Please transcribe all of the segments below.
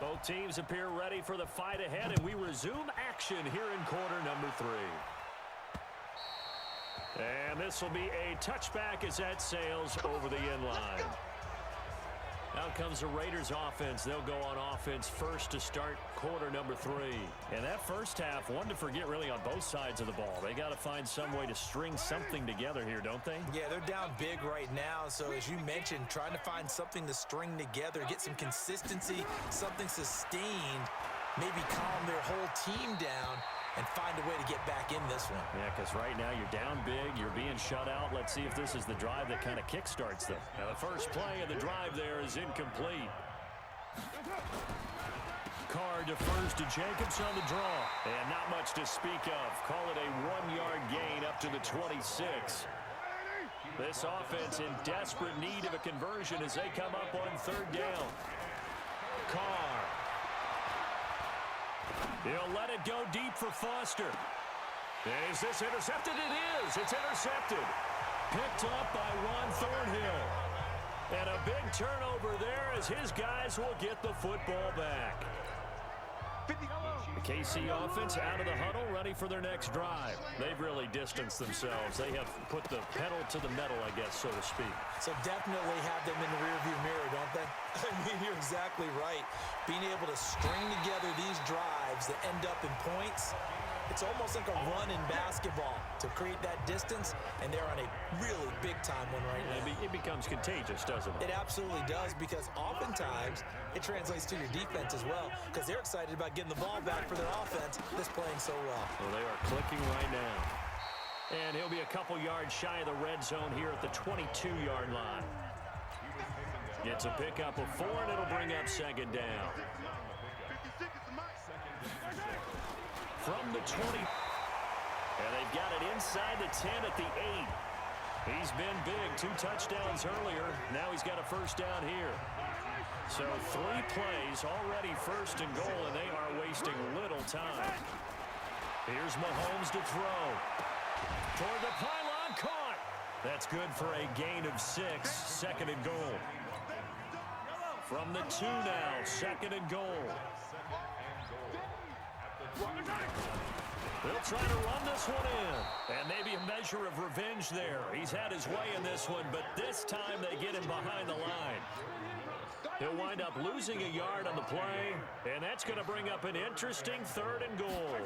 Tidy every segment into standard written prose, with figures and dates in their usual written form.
Both teams appear ready for the fight ahead, and we resume action here in quarter number 3. And this will be a touchback as that sails over the end line. Now comes the Raiders offense. They'll go on offense first to start quarter number 3. And that first half, one to forget really on both sides of the ball. They got to find some way to string something together here, don't they? Yeah, they're down big right now. So as you mentioned, trying to find something to string together, get some consistency, something sustained, maybe calm their whole team down and find a way to get back in this one. Yeah, because right now you're down big, you're being shut out. Let's see if this is the drive that kind of kickstarts them. Now the first play of the drive there is incomplete. Carr defers to Jacobs on the draw. And not much to speak of. Call it a 1-yard gain up to the 26. This offense in desperate need of a conversion as they come up on third down. Carr. He'll let it go deep for Foster. Is this intercepted? It is. It's intercepted. Picked up by Ron Thornhill. And a big turnover there as his guys will get the football back. The KC offense out of the huddle, ready for their next drive. They've really distanced themselves. They have put the pedal to the metal, I guess, so to speak. So definitely have them in the rearview mirror, don't they? I mean, you're exactly right. Being able to string together these drives that end up in points, it's almost like a run in basketball to create that distance, and they're on a really big-time one right now. It becomes contagious, doesn't it? It absolutely does, because oftentimes it translates to your defense as well, because they're excited about getting the ball back for their offense that's playing so well. Well, they are clicking right now. And he'll be a couple yards shy of the red zone here at the 22-yard line. Gets a pickup of 4, and it'll bring up second down. From the 20. And they've got it inside the 10 at the 8. He's been big. 2 touchdowns earlier. Now he's got a first down here. So 3 plays already first and goal, and they are wasting little time. Here's Mahomes to throw. Toward the pylon, caught. That's good for a gain of 6. Second and goal. From the 2 now, second and goal. They'll try to run this one in. And maybe a measure of revenge there. He's had his way in this one, but this time they get him behind the line. He'll wind up losing a yard on the play, and that's going to bring up an interesting third and goal.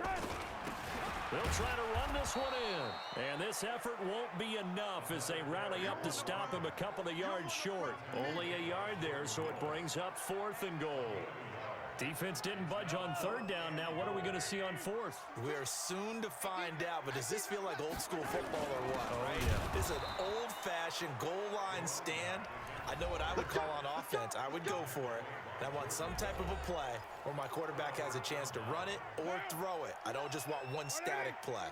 They'll try to run this one in. And this effort won't be enough as they rally up to stop him a couple of yards short. Only a yard there, so it brings up 4th and goal. Defense didn't budge on third down. Now what are we going to see on 4th? We're soon to find out, but does this feel like old school football or what? Oh, right? Yeah. This is an old-fashioned goal line stand. I know what I would call on offense. I would go for it. And I want some type of a play where my quarterback has a chance to run it or throw it. I don't just want one static play.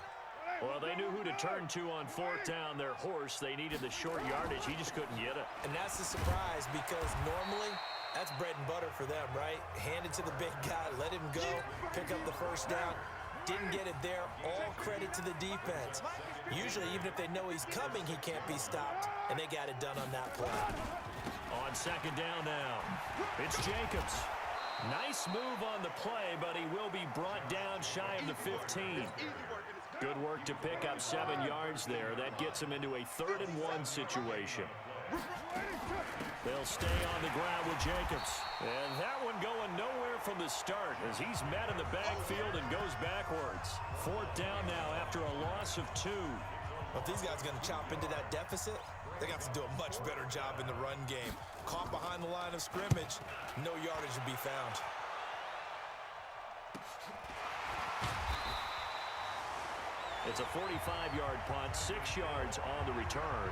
Well, they knew who to turn to on 4th down. Their horse, they needed the short yardage. He just couldn't get it. And that's the surprise, because normally that's bread and butter for them, right? Hand it to the big guy, let him go, pick up the first down. Didn't get it there. All credit to the defense. Usually, even if they know he's coming, he can't be stopped, and they got it done on that play. On second down now, it's Jacobs. Nice move on the play, but he will be brought down shy of the 15. Good work to pick up 7 yards there. That gets him into a 3rd and 1 situation. They'll stay on the ground with Jacobs. And that one going nowhere from the start as he's met in the backfield and goes backwards. 4th down now after a loss of 2. Well, if these guys are going to chop into that deficit, they got to do a much better job in the run game. Caught behind the line of scrimmage, no yardage to be found. It's a 45-yard punt, 6 yards on the return.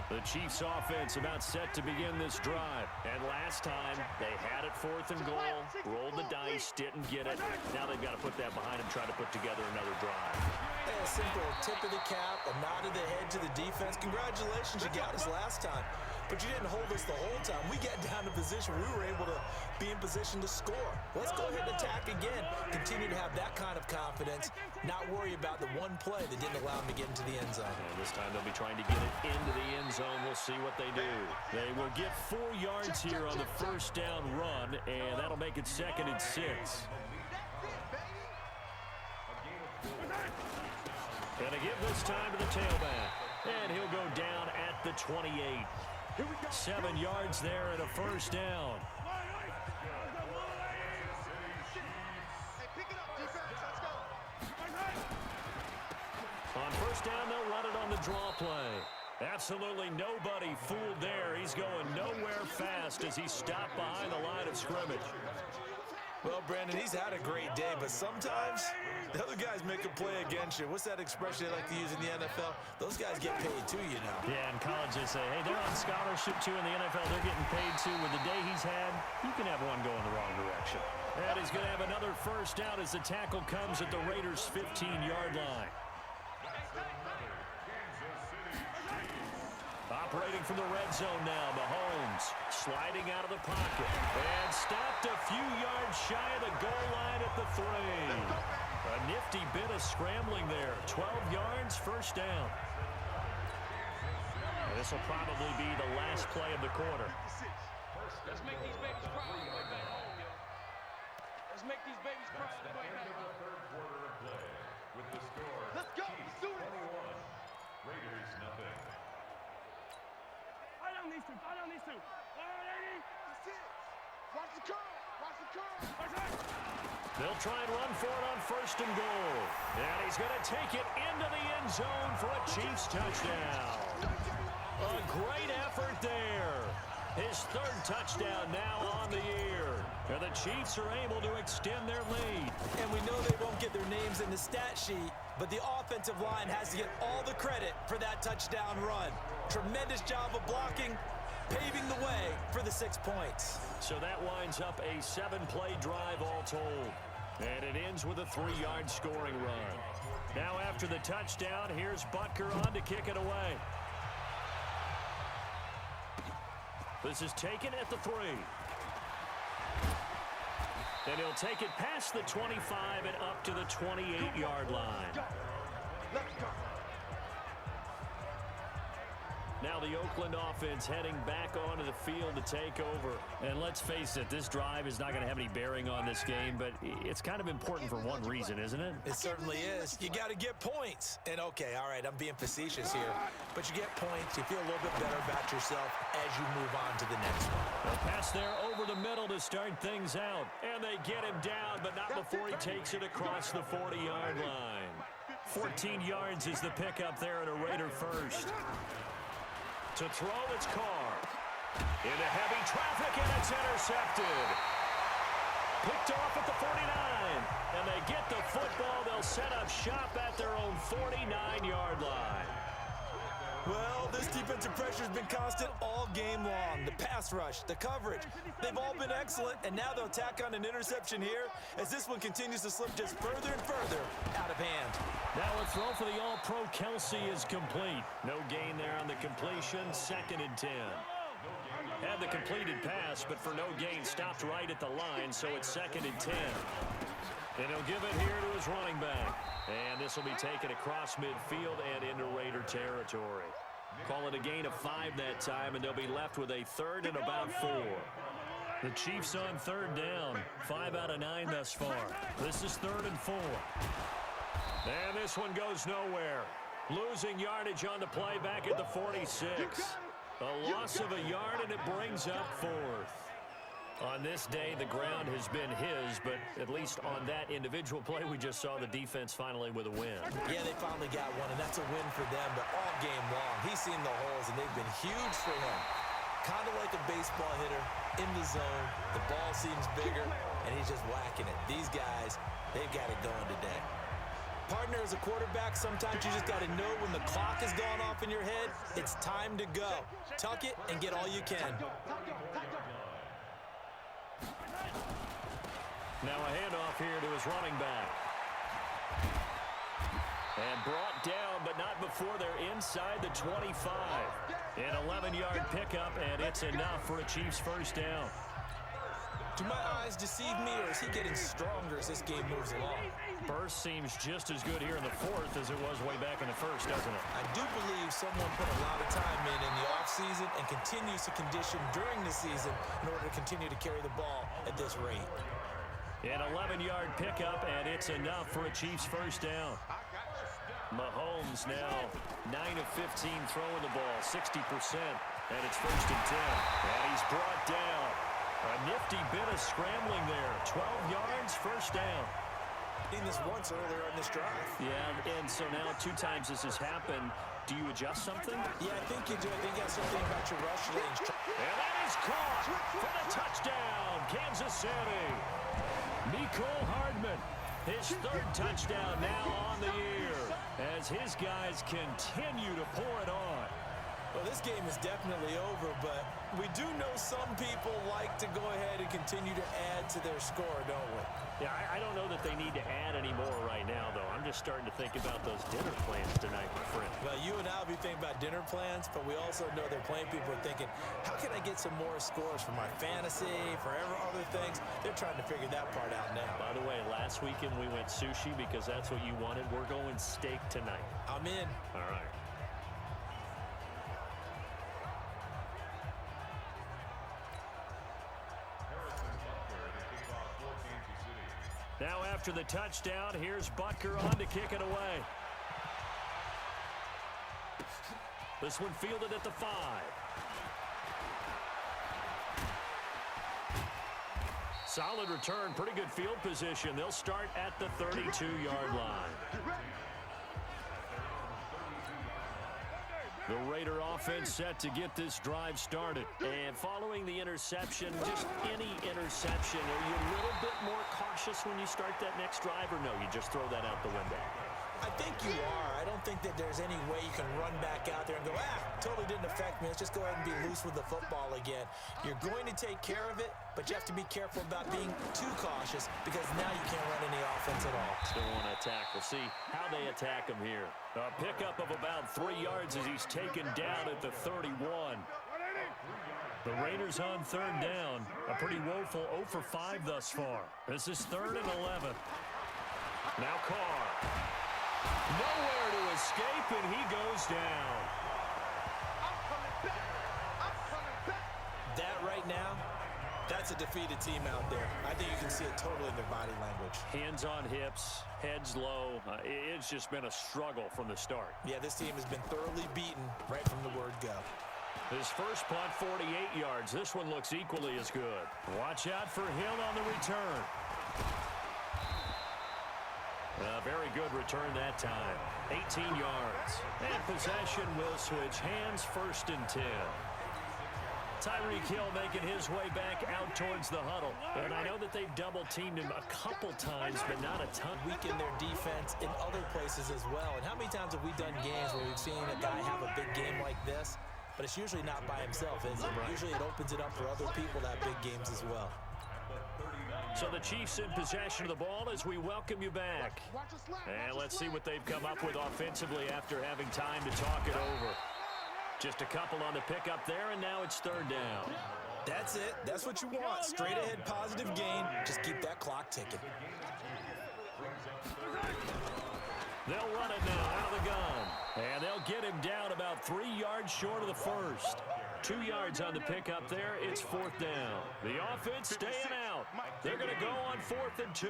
The Chiefs offense about set to begin this drive. And last time, they had it 4th and goal, rolled the dice, didn't get it. Now they've got to put that behind them, try to put together another drive. Hey, a simple tip of the cap, a nod of the head to the defense. Congratulations, you got us last time. but you didn't hold us the whole time. We got down to position. We were able to be in position to score. Let's go ahead and attack again. Continue to have that kind of confidence, not worry about the one play that didn't allow them to get into the end zone. And this time they'll be trying to get it into the end zone. We'll see what they do. They will get 4 yards here on the first down run, and that'll make it 2nd and 6. Gonna give this time to the tailback. And he'll go down at the 28. 7 yards there and a first down. On first down, they'll run it on the draw play. Absolutely nobody fooled there. He's going nowhere fast as he stopped behind the line of scrimmage. Well, Brandon, he's had a great day, but sometimes the other guys make a play against you. What's that expression they like to use in the NFL? Those guys get paid too, you know. Yeah, and colleges say, hey, they're on scholarship too in the NFL. They're getting paid too. With the day he's had, you can have one going the wrong direction. And he's going to have another first down as the tackle comes at the Raiders' 15-yard line. Operating from the red zone now, Mahomes sliding out of the pocket and stopped a few yards shy of the goal line at the 3. A nifty bit of scrambling there. 12 yards, first down. And this will probably be the last play of the quarter. Let's make these babies proud on the way back home, yo. Let's make these babies proud on the way back home. Third quarter of play with the score. Let's go. Let's do it. 21. Raiders nothing. Fight on these two. Fight on these two. All right, Eddie. That's it. Watch the curve. Watch the curve. Watch it. They'll try and run for it on first and goal. And he's going to take it into the end zone for a Chiefs touchdown. A great effort there. His 3rd touchdown now on the year. And the Chiefs are able to extend their lead. And we know they won't get their names in the stat sheet, but the offensive line has to get all the credit for that touchdown run. Tremendous job of blocking, paving the way for the 6 points. So that winds up a 7-play drive all told. And it ends with a 3-yard scoring run. Now after the touchdown, here's Butker on to kick it away. This is taken at the 3. And he'll take it past the 25 and up to the 28-yard line. Let's go. Now the Oakland offense heading back onto the field to take over. And let's face it, this drive is not going to have any bearing on this game, but it's kind of important for one reason, isn't it? It certainly is. You got to get points. And okay, all right, I'm being facetious here, but you get points, you feel a little bit better about yourself as you move on to the next one. A pass there over the middle to start things out. And they get him down, but not before he takes it across the 40-yard line. 14 yards is the pickup there at a Raider first. To throw, it's Carr. Into heavy traffic, and it's intercepted. Picked off at the 49. And they get the football. They'll set up shop at their own 49-yard line. Well, this defensive pressure has been constant all game long. The pass rush, the coverage, they've all been excellent, and now they'll tack on an interception here as this one continues to slip just further and further out of hand. Now a throw for the All-Pro Kelsey is complete. No gain there on the completion, 2nd and 10. Had the completed pass, but for no gain, stopped right at the line, so it's 2nd and 10. And he'll give it here to his running back. And this will be taken across midfield and into Raider territory. Call it a gain of 5 that time, and they'll be left with a 3rd and about 4. The Chiefs on 3rd down. 5 out of 9 thus far. This is 3rd and 4. And this one goes nowhere. Losing yardage on the play back at the 46. A loss of a yard, and it brings up 4th. On this day, the ground has been his, but at least on that individual play, we just saw the defense finally with a win. Yeah, they finally got one, and that's a win for them, but all game long, he's seen the holes, and they've been huge for him. Kind of like a baseball hitter in the zone. The ball seems bigger, and he's just whacking it. These guys, they've got it going today. Partner, as a quarterback, sometimes you just got to know when the clock has gone off in your head, it's time to go. Tuck it and get all you can. Now a handoff here to his running back. And brought down, but not before they're inside the 25. An 11-yard pickup, and it's enough for a Chiefs first down. Do my eyes deceive me, or is he getting stronger as this game moves along? Burst seems just as good here in the fourth as it was way back in the first, doesn't it? I do believe someone put a lot of time in the offseason and continues to condition during the season in order to continue to carry the ball at this rate. An 11-yard pickup, and it's enough for a Chiefs first down. Mahomes now 9 of 15 throwing the ball, 60%, and it's first and 10. And he's brought down. A nifty bit of scrambling there. 12 yards, first down. Seen this once earlier on this drive. Yeah, and so now 2 times this has happened. Do you adjust something? Yeah, I think you do. I think you got something about your rush lanes. And that is caught for the touchdown, Kansas City. Nicole Hardman, his 3rd touchdown now on the year as his guys continue to pour it on. Well, this game is definitely over, but we do know some people like to go ahead and continue to add to their score, don't we? Yeah, I don't know that they need to add any more right now, though. I'm just starting to think about those dinner plans tonight, my friend. Well, you and I will be thinking about dinner plans, but we also know they're playing people are thinking, how can I get some more scores for my fantasy, for other things? They're trying to figure that part out now. By the way, last weekend we went sushi because that's what you wanted. We're going steak tonight. I'm in. All right. Now after the touchdown, here's Butker on to kick it away. This one fielded at the 5. Solid return, pretty good field position. They'll start at the 32-yard line. The Raider offense set to get this drive started. And following the interception, just any interception, are you a little bit more cautious when you start that next drive, or no, you just throw that out the window? I think you are. I don't think that there's any way you can run back out there and go, totally didn't affect me. Let's just go ahead and be loose with the football again. You're going to take care of it, but you have to be careful about being too cautious because now you can't run any offense at all. Still want to attack. We'll see how they attack him here. A pickup of about 3 yards as he's taken down at the 31. The Raiders on 3rd down. A pretty woeful 0 for 5 thus far. This is 3rd and 11. Now Carr. Nowhere to escape, and he goes down. That right now, that's a defeated team out there. I think you can see it totally in their body language. Hands on hips, heads low. It's just been a struggle from the start. Yeah, this team has been thoroughly beaten right from the word go. His first punt, 48 yards. This one looks equally as good. Watch out for Hill on the return. A very good return that time. 18 yards. And possession will switch hands, 1st and 10. Tyreek Hill making his way back out towards the huddle. And I know that they've double-teamed him a couple times, but not a ton. Weaken their defense in other places as well. And how many times have we done games where we've seen a guy have a big game like this? But it's usually not by himself, is it? Right. Usually it opens it up for other people to have big games as well. So the Chiefs in possession of the ball as we welcome you back. And let's see what they've come up with offensively after having time to talk it over. Just a couple on the pickup there, and now it's 3rd down. That's it. That's what you want. Straight ahead, positive gain. Just keep that clock ticking. They'll run it now out of the gun. And they'll get him down about 3 yards short of the first. 2 yards on the pickup there. It's 4th down. The offense staying out. They're going to go on 4th and 2.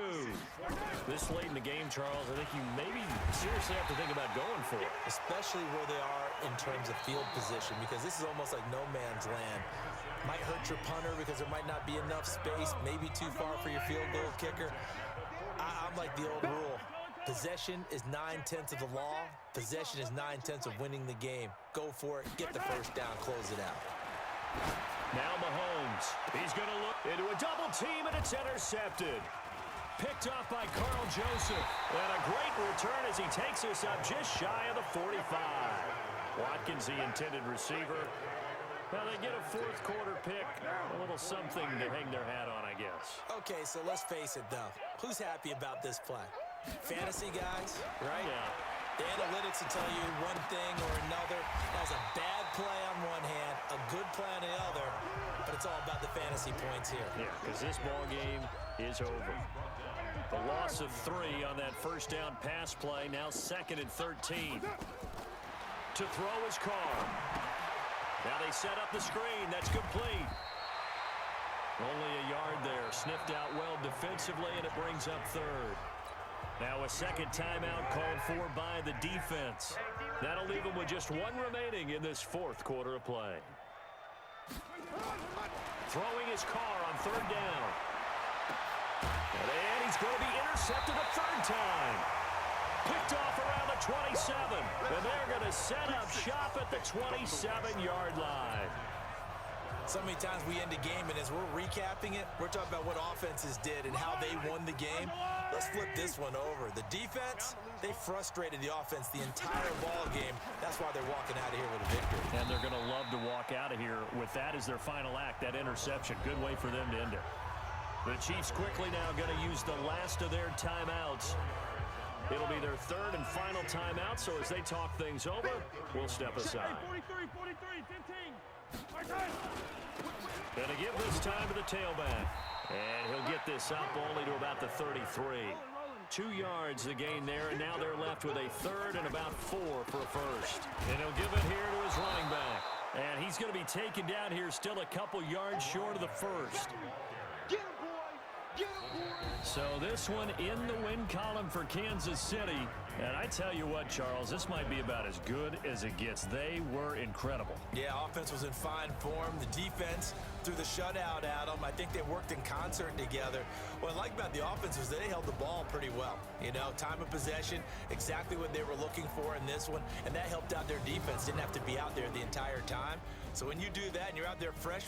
This late in the game, Charles, I think you maybe seriously have to think about going for it. Especially where they are in terms of field position, because this is almost like no man's land. Might hurt your punter because there might not be enough space, maybe too far for your field goal kicker. I'm like the old rule. Possession is 9/10 of the law. Possession is 9/10 of winning the game. Go for it. Get the first down. Close it out. Now Mahomes. He's going to look into a double team, and it's intercepted. Picked off by Carl Joseph. And a great return as he takes us up just shy of the 45. Watkins, the intended receiver. Well, they get a 4th quarter pick. A little something to hang their hat on, I guess. Okay, so let's face it, though. Who's happy about this play? Fantasy guys, right? Yeah. The analytics will tell you one thing or another. That's a bad play on one hand, a good play on the other, but it's all about the fantasy points here. Yeah, because this ball game is over. The loss of 3 on that first down pass play, now 2nd and 13. To throw his Carr. Now they set up the screen. That's complete. Only a yard there. Sniffed out well defensively, and it brings up 3rd. Now a second timeout called for by the defense. That'll leave him with just 1 remaining in this 4th quarter of play. Throwing his Carr on 3rd down. And he's going to be intercepted a 3rd time. Picked off around the 27. And they're going to set up shop at the 27-yard line. So many times we end a game, and as we're recapping it, we're talking about what offenses did and how they won the game. Let's flip this one over. The defense, they frustrated the offense the entire ball game. That's why they're walking out of here with a victory. And they're going to love to walk out of here with that as their final act, that interception. Good way for them to end it. The Chiefs quickly now going to use the last of their timeouts. It'll be their 3rd and final timeout, so as they talk things over, we'll step aside. 43, 43, 15. Going to give this time to the tailback. And he'll get this up only to about the 33. 2 yards the gain there, and now they're left with a 3rd and about 4 for a first. And he'll give it here to his running back. And he's going to be taken down here still a couple yards short of the first. Get him, boy! Get him, boy! So this one in the win column for Kansas City. And I tell you what, Charles, this might be about as good as it gets. They were incredible. Yeah, offense was in fine form. The defense threw the shutout at them. I think they worked in concert together. What I like about the offense was they held the ball pretty well. You know, time of possession, exactly what they were looking for in this one, and that helped out their defense. Didn't have to be out there the entire time. So when you do that and you're out there fresh,